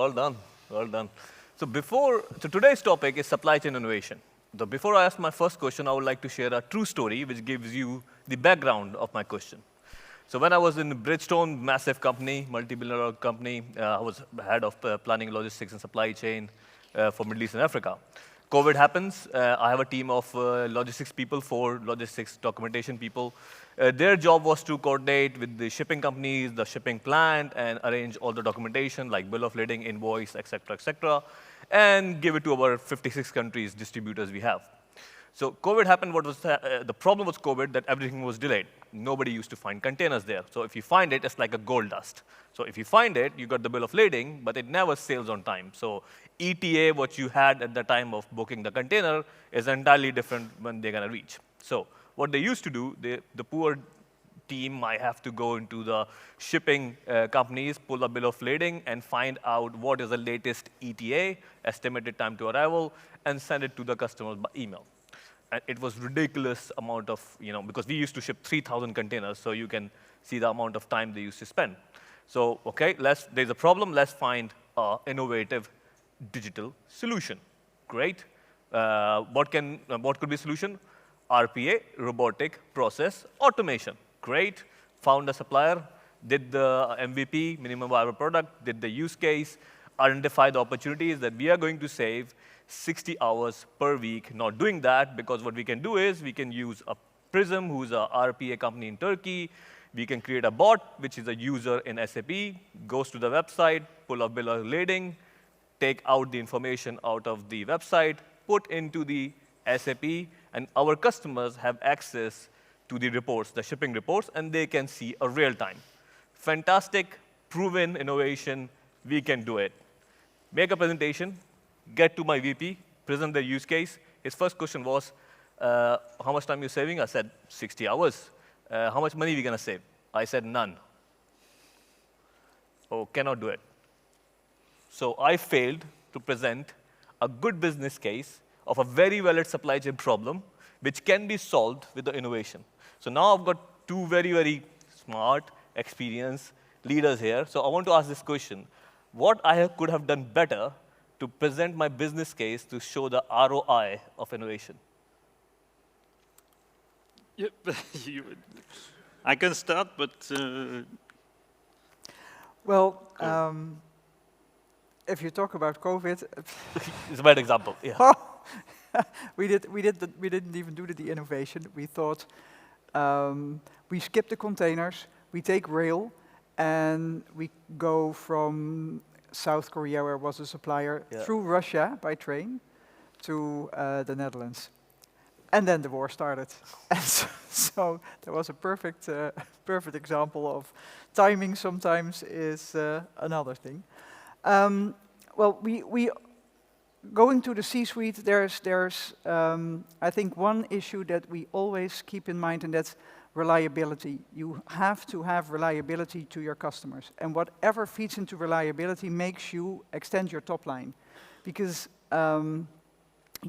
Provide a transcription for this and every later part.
well done, well done. So today's topic is supply chain innovation. Before I ask my first question, I would like to share a true story which gives you the background of my question. So when I was in Bridgestone, massive company, multi-billion-dollar company, I was head of planning, logistics, and supply chain for Middle East and Africa. COVID happens. I have a team of logistics people, 4 logistics documentation people. Their job was to coordinate with the shipping companies, the shipping plant, and arrange all the documentation like bill of lading, invoice, et cetera, and give it to our 56 countries distributors we have. So COVID happened. What was the problem was COVID, that everything was delayed. Nobody used to find containers there. So if you find it, it's like a gold dust. So if you find it, you got the bill of lading, but it never sails on time. So ETA, what you had at the time of booking the container, is entirely different when they're going to reach. So what they used to do, the poor team might have to go into the shipping companies, pull a bill of lading, and find out what is the latest ETA, estimated time to arrival, and send it to the customers by email. And it was ridiculous amount of, because we used to ship 3,000 containers, so you can see the amount of time they used to spend. So, okay, there's a problem, let's find an innovative digital solution. Great. What could be solution? RPA, robotic process automation. Great. Found a supplier, did the MVP, minimum viable product, did the use case, identify the opportunities that we are going to save 60 hours per week. Not doing that, because what we can do is we can use a Prism, who's a RPA company in Turkey. We can create a bot, which is a user in SAP, goes to the website, pull a bill of lading, take out the information out of the website, put into the SAP, and our customers have access to the reports, the shipping reports, and they can see a real time. Fantastic, proven innovation, we can do it. Make a presentation, get to my VP, present the use case. His first question was, how much time are you saving? I said, 60 hours. How much money are we going to save? I said, none. Oh, cannot do it. So I failed to present a good business case of a very valid supply chain problem, which can be solved with the innovation. So now I've got 2 very, very smart, experienced leaders here. So I want to ask this question. What could have done better to present my business case to show the ROI of innovation? Yep. I can start, but... Well, if you talk about COVID... It's a bad example, yeah. we didn't even do the innovation. We thought we skip the containers, we take rail, and we go from South Korea, where was a supplier, through Russia by train to the Netherlands. And then the war started. And so that was a perfect example of timing sometimes is another thing. Well, we going to the C-suite, there's I think one issue that we always keep in mind, and that's reliability. You have to have reliability to your customers. And whatever feeds into reliability makes you extend your top line. Because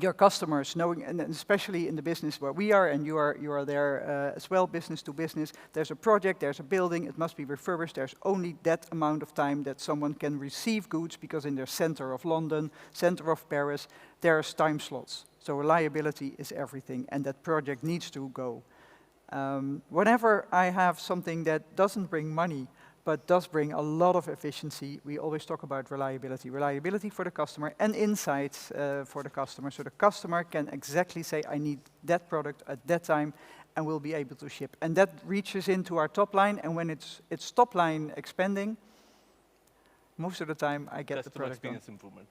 your customers, knowing, and especially in the business where we are, and you are there as well, business to business, there's a project, there's a building, it must be refurbished, there's only that amount of time that someone can receive goods, because in their center of London, center of Paris, there's time slots. So reliability is everything, and that project needs to go. Whenever I have something that doesn't bring money, but does bring a lot of efficiency, we always talk about reliability. Reliability for the customer and insights for the customer. So the customer can exactly say, I need that product at that time, and we'll be able to ship. And that reaches into our top line, and when it's top line expanding, most of the time I get the product experience improvement.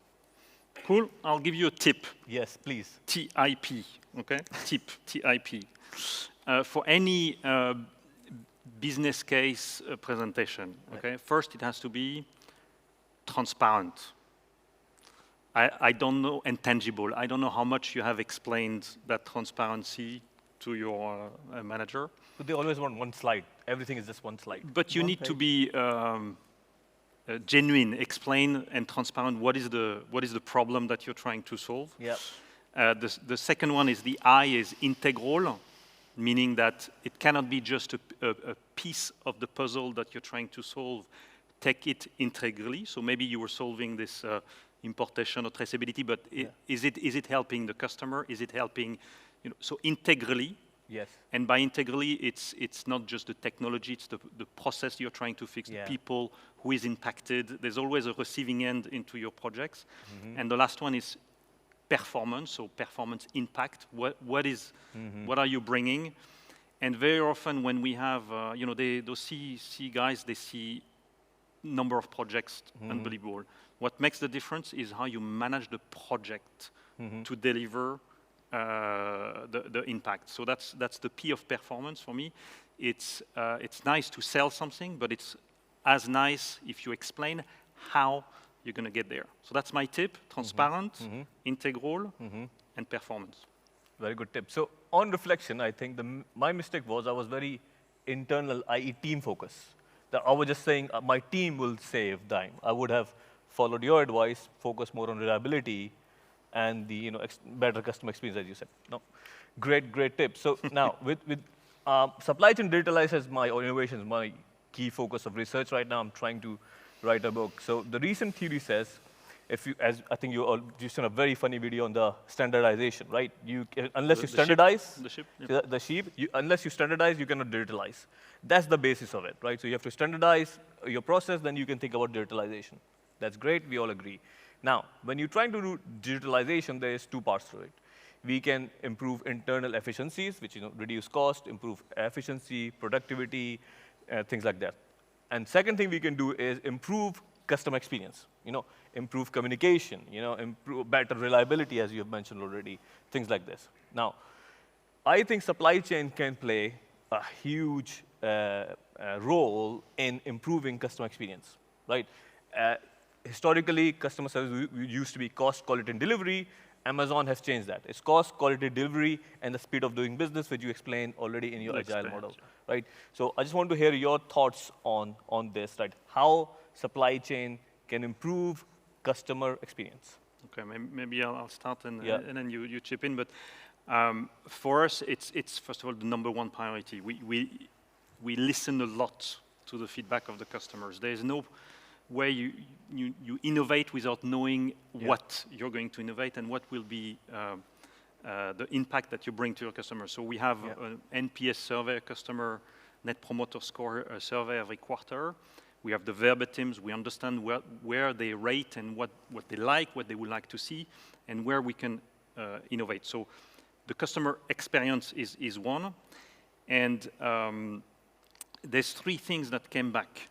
Cool, I'll give you a tip. Yes, please. TIP, okay? Tip, TIP. For any business case presentation, okay? Right. First, it has to be transparent. I don't know, and tangible. I don't know how much you have explained that transparency to your manager. But they always want one slide. Everything is just one slide. But you need to be genuine, explain and transparent what is the problem that you're trying to solve. Yeah. The second one is the I is integral, meaning that it cannot be just a piece of the puzzle that you're trying to solve take it integrally. So maybe you were solving this importation or traceability, but is it helping the customer? Is it helping, so integrally? Yes. And by integrally, it's not just the technology, it's the process you're trying to fix, the people who is impacted. There's always a receiving end into your projects. And the last one is performance, so performance impact. What are you bringing? And very often when we have, those C guys, they see number of projects, unbelievable. What makes the difference is how you manage the project to deliver the impact. So that's the P of performance for me. It's nice to sell something, but it's as nice if you explain how you're going to get there. So that's my tip: transparent, integral, and performance. Very good tip. So on reflection, I think my mistake was I was very internal, i.e. team focus. That I was just saying my team will save time. I would have followed your advice, focus more on reliability and the better customer experience, as you said. No, great tip. So now with supply chain digitalize as my innovation is my key focus of research right now. I'm trying to write a book. So the recent theory says, as I think you all just done a very funny video on the standardization, right? Unless you standardize the sheep, unless you standardize, you cannot digitalize. That's the basis of it, right? So you have to standardize your process, then you can think about digitalization. That's great, we all agree. Now, when you're trying to do digitalization, there is two parts to it. We can improve internal efficiencies, which reduce cost, improve efficiency, productivity, things like that. And second thing we can do is improve customer experience. Improve communication. Improve better reliability, as you have mentioned already. Things like this. Now, I think supply chain can play a huge role in improving customer experience, right? Historically, customer service used to be cost, quality, and delivery. Amazon has changed that. It's cost, quality, delivery, and the speed of doing business, which you explained already in your agile model, right? So I just want to hear your thoughts on this, right? How supply chain can improve customer experience. Okay, maybe I'll start and then you chip in. But for us, it's first of all the number one priority. We listen a lot to the feedback of the customers. There is no way you innovate without knowing what you're going to innovate and what will be the impact that you bring to your customers. So we have an NPS survey, a customer net promoter score survey every quarter. We have the verbatims. We understand where they rate and what they like, what they would like to see, and where we can innovate. So the customer experience is one. And there's three things that came back,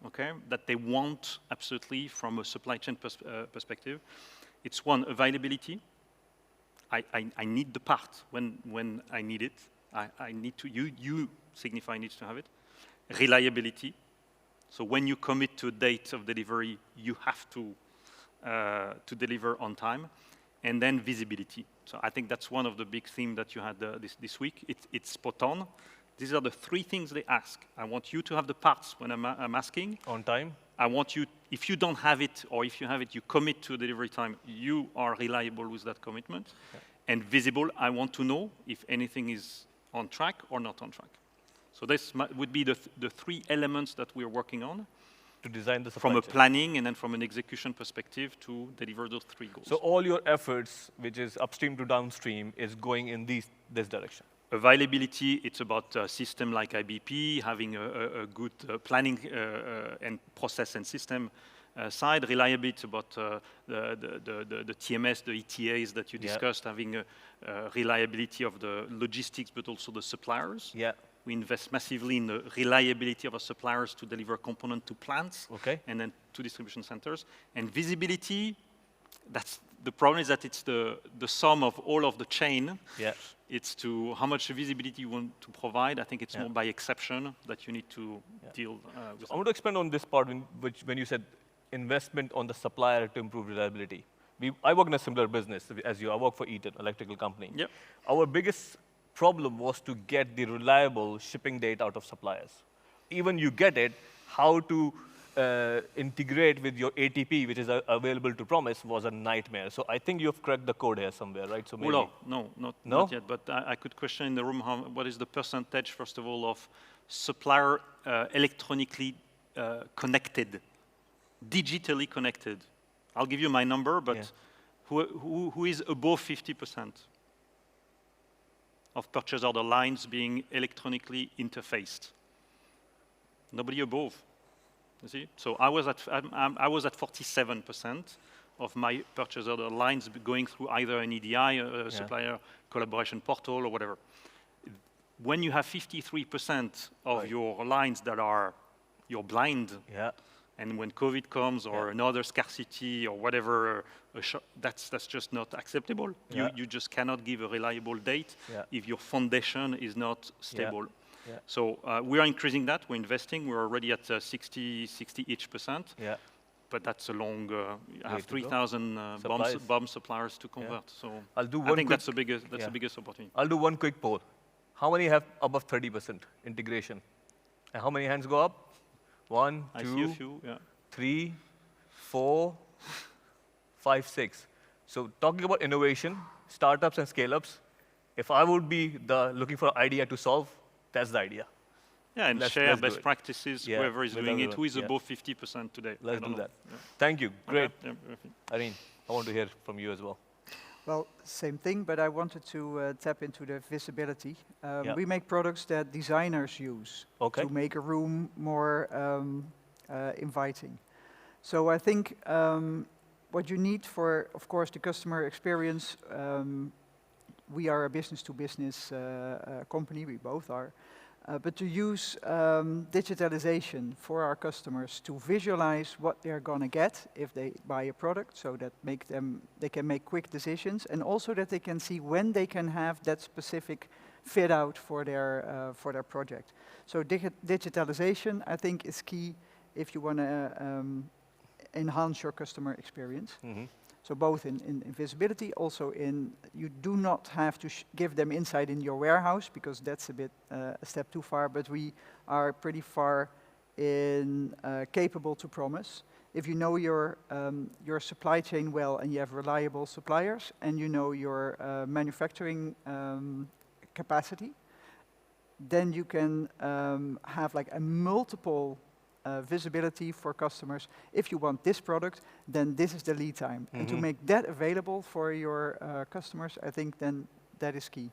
okay, that they want absolutely from a supply chain perspective. It's one, availability. I need the part when I need it. I need to, you Signify needs to have it. Reliability. So when you commit to a date of delivery, you have to deliver on time. And then visibility. So I think that's one of the big themes that you had this week. It's spot on. These are the three things they ask. I want you to have the parts when I'm asking. On time. I want you, if you don't have it, or if you have it, you commit to delivery time, you are reliable with that commitment. Okay. And visible, I want to know if anything is on track or not on track. So this would be the three elements that we're working on. To design the supply chain. From a planning and then from an execution perspective to deliver those three goals. So all your efforts, which is upstream to downstream, is going in this direction. Availability, it's about a system like IBP, having a good planning and process and system side. Reliability, it's about the TMS, the ETAs that you discussed, having reliability of the logistics, but also the suppliers. Yeah. We invest massively in the reliability of our suppliers to deliver component to plants and then to distribution centers. And visibility, that's the problem is that it's the sum of all of the chain. Yeah. It's to how much visibility you want to provide. I think it's more by exception that you need to deal with. I want to expand on this part when you said investment on the supplier to improve reliability. I work in a similar business as you. I work for Eaton, electrical company. Yep. Our biggest problem was to get the reliable shipping date out of suppliers. Even you get it, how to integrate with your ATP, which is available to promise, was a nightmare. So I think you have cracked the code here somewhere, right? So maybe not yet. But I could question in the room what is the percentage, first of all, of supplier electronically connected, digitally connected. I'll give you my number, but who is above 50% of purchase order lines being electronically interfaced? Nobody above. You see? So I was at 47% of my purchase order lines going through either an EDI, a supplier collaboration portal, or whatever. When you have 53% of your lines that are you're blind, and when COVID comes or another scarcity or whatever, that's just not acceptable. You just cannot give a reliable date if your foundation is not stable. So we are increasing that. We're investing. We're already at 60-ish%. But that's a long. I have 3,000 BOM suppliers to convert. So I think that's the biggest opportunity. I'll do one quick poll. How many have above 30% integration? And how many hands go up? 1, 2, I see a few, 3, 4, 5, 6. So talking about innovation, startups and scale-ups, if I would be looking for an idea to solve, that's the idea. Yeah, and share best practices, whoever is doing it, who is above 50% today. Let's do that. Thank you. Great. Eline, I want to hear from you as well. Well, same thing, but I wanted to tap into the visibility. We make products that designers use to make a room more inviting. So I think what you need for, of course, the customer experience, we are a business-to-business company, we both are. But to use digitalization for our customers to visualize what they're going to get if they buy a product, so that they can make quick decisions, and also that they can see when they can have that specific fit out for their project. So digitalization, I think, is key if you want to enhance your customer experience. So both in visibility, also you do not have to give them insight in your warehouse, because that's a bit a step too far, but we are pretty far in capable to promise. If you know your supply chain well and you have reliable suppliers and you know your manufacturing capacity, then you can have like a multiple visibility for customers. If you want this product, then this is the lead time. And to make that available for your customers, I think then that is key.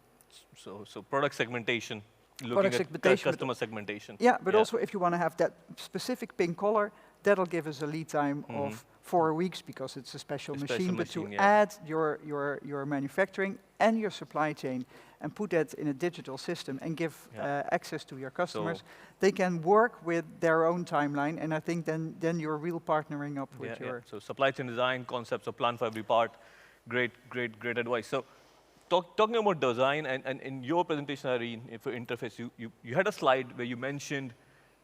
So product segmentation, looking at customer segmentation. Yeah, but also if you want to have that specific pink color, that'll give us a lead time of 4 weeks, because it's a special machine. But to add your manufacturing and your supply chain and put that in a digital system and give access to your customers, they can work with their own timeline, and I think then you're real partnering up with your... So supply chain design, concepts of plan for every part, great advice. So talking about design, and in your presentation, Eline, for interface, you had a slide where you mentioned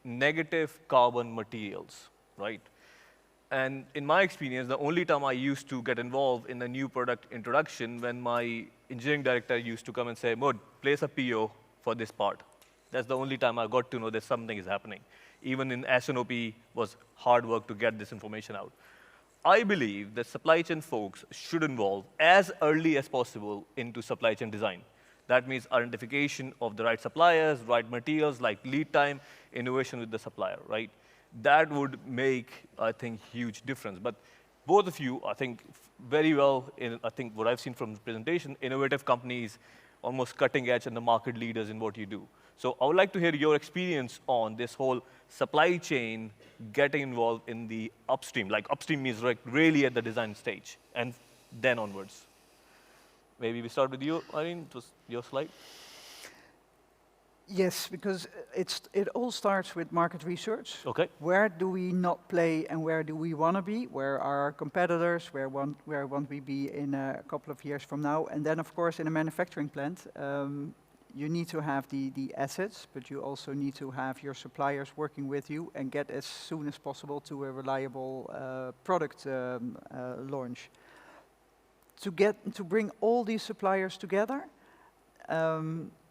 negative carbon materials, right? And in my experience, the only time I used to get involved in a new product introduction when my engineering director used to come and say, Mud, place a PO for this part. That's the only time I got to know that something is happening. Even in S&OP was hard work to get this information out. I believe that supply chain folks should involve as early as possible into supply chain design. That means identification of the right suppliers, right materials, like lead time, innovation with the supplier, right? That would make, I think, huge difference. But both of you, I think, very well in, I think, what I've seen from the presentation, innovative companies, almost cutting edge and the market leaders in what you do. So I would like to hear your experience on this whole supply chain getting involved in the upstream. Like upstream means like really at the design stage, and then onwards. Maybe we start with you, Eline. It was your slide. Yes, because it all starts with market research. Okay. Where do we not play and where do we want to be? Where are our competitors? Where want we be in a couple of years from now? And then, of course, in a manufacturing plant, you need to have the assets, but you also need to have your suppliers working with you and get as soon as possible to a reliable product launch. To bring all these suppliers together,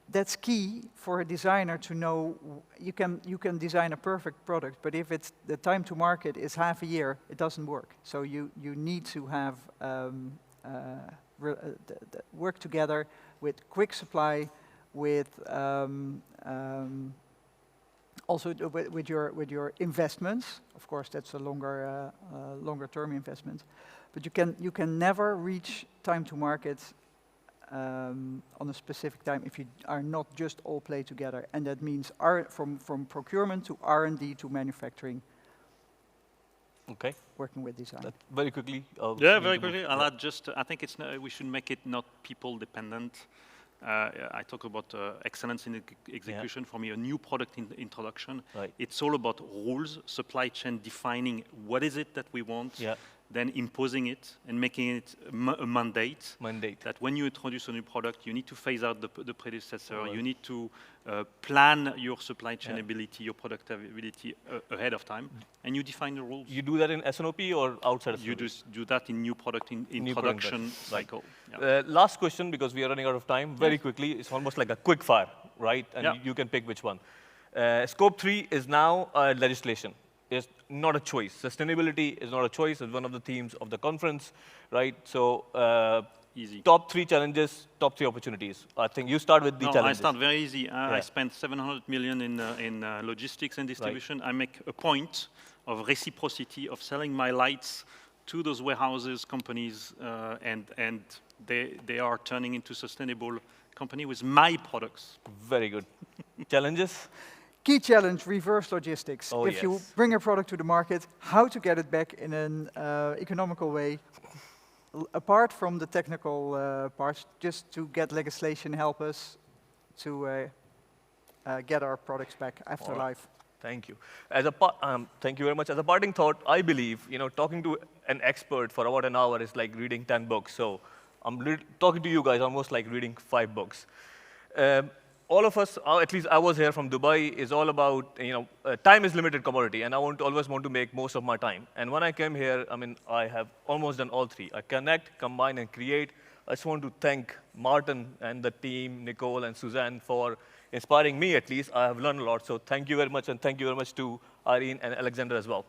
that's key for a designer to know. You can design a perfect product, but if it's the time to market is half a year, it doesn't work. So you need to have work together with quick supply, with Also with your investments, of course, that's a longer term investment, but you can never reach time to market on a specific time if you are not just all play together, and that means from procurement to R&D to manufacturing. Okay. Working with design. That very quickly. Yeah, very quickly. I'll add just. I think we should make it not people dependent. I talk about excellence in execution. For me, a new product introduction. Right. It's all about rules, supply chain defining what is it that we want, then imposing it and making it a mandate. That when you introduce a new product, you need to phase out the predecessor. Right. You need to plan your supply chain ability, your product ability ahead of time, and you define the rules. You do that in SNOP or outside of SNOP? You do that in new product introduction cycle. Right. Yeah. Last question, because we are running out of time. Very quickly, it's almost like a quick fire, right? And you can pick which one. Scope 3 is now legislation. It's not a choice. Sustainability is not a choice. It's one of the themes of the conference, right? So, easy. Top 3 challenges, top 3 opportunities. I think you start with the challenges. I start very easy. I spent 700 million in logistics and distribution. Right. I make a point of reciprocity, of selling my lights to those warehouses, companies, and they are turning into sustainable company with my products. Very good. Challenges? Key challenge, reverse logistics. Oh, if you bring a product to the market, how to get it back in an economical way, apart from the technical parts, just to get legislation help us to get our products back after life. Thank you. Thank you very much. As a parting thought, I believe, talking to an expert for about an hour is like reading 10 books. So I'm talking to you guys almost like reading 5 books. All of us, at least I was here from Dubai, is all about, time is limited commodity, and I always want to make most of my time. And when I came here, I have almost done all 3. I connect, combine, and create. I just want to thank Martin and the team, Nicole and Suzanne, for inspiring me, at least. I have learned a lot, so thank you very much, and thank you very much to Irene and Alexandre as well.